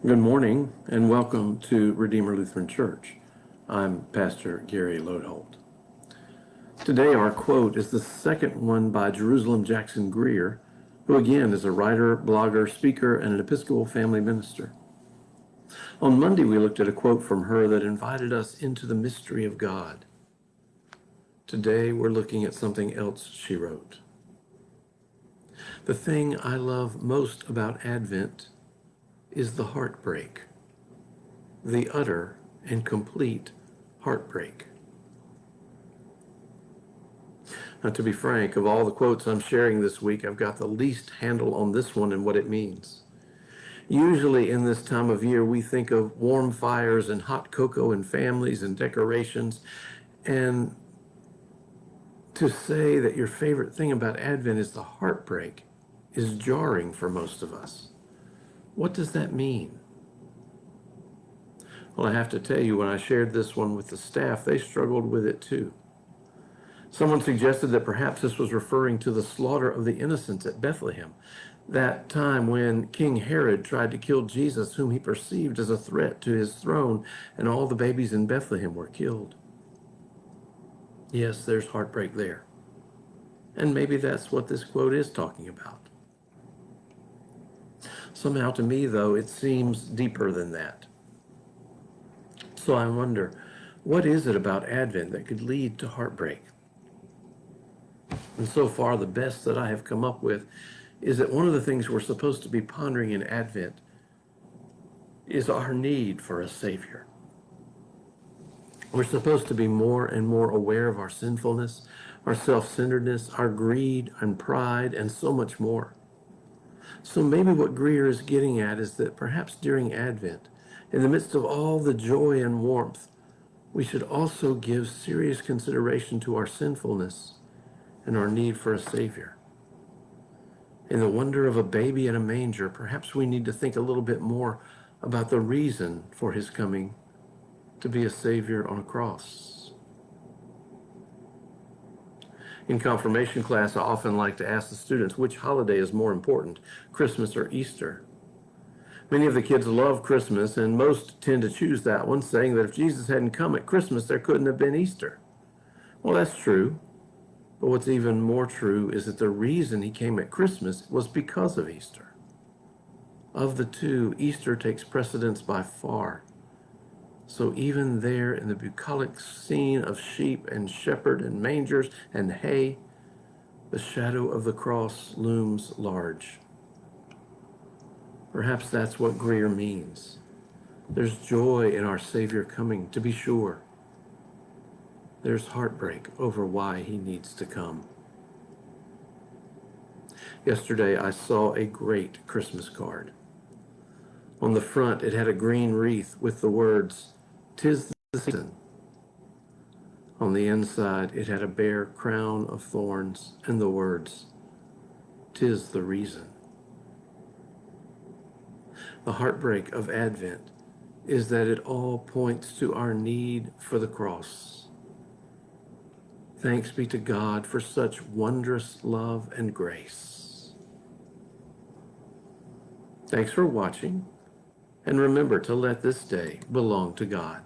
Good morning and welcome to Redeemer Lutheran Church. I'm Pastor Gary Lodeholt. Today our quote is the second one by Jerusalem Jackson Greer, who again is a writer, blogger, speaker, and an Episcopal family minister. On Monday we looked at a quote from her that invited us into the mystery of God. Today we're looking at something else she wrote. The thing I love most about Advent is the heartbreak. The utter and complete heartbreak. Now, to be frank, of all the quotes I'm sharing this week, I've got the least handle on this one and what it means. Usually in this time of year, we think of warm fires and hot cocoa and families and decorations. And to say that your favorite thing about Advent is the heartbreak is jarring for most of us. What does that mean? Well, I have to tell you, when I shared this one with the staff, they struggled with it too. Someone suggested that perhaps this was referring to the slaughter of the innocents at Bethlehem, that time when King Herod tried to kill Jesus, whom he perceived as a threat to his throne, and all the babies in Bethlehem were killed. Yes, there's heartbreak there. And maybe that's what this quote is talking about. Somehow to me, though, it seems deeper than that. So I wonder, what is it about Advent that could lead to heartbreak? And so far, the best that I have come up with is that one of the things we're supposed to be pondering in Advent is our need for a Savior. We're supposed to be more and more aware of our sinfulness, our self-centeredness, our greed and pride, and so much more. So maybe what Greer is getting at is that perhaps during Advent, in the midst of all the joy and warmth, we should also give serious consideration to our sinfulness and our need for a Savior. In the wonder of a baby in a manger, perhaps we need to think a little bit more about the reason for his coming to be a Savior on a cross. In confirmation class, I often like to ask the students which holiday is more important, Christmas or Easter. Many of the kids love Christmas, and most tend to choose that one, saying that if Jesus hadn't come at Christmas, there couldn't have been Easter. Well, that's true. But what's even more true is that the reason he came at Christmas was because of Easter. Of the two, Easter takes precedence by far. So even there in the bucolic scene of sheep and shepherd and mangers and hay, the shadow of the cross looms large. Perhaps that's what Greer means. There's joy in our Savior coming, to be sure. There's heartbreak over why he needs to come. Yesterday, I saw a great Christmas card. On the front, it had a green wreath with the words, "'Tis the season." On the inside, it had a bare crown of thorns and the words, "'Tis the reason." The heartbreak of Advent is that it all points to our need for the cross. Thanks be to God for such wondrous love and grace. Thanks for watching, and remember to let this day belong to God.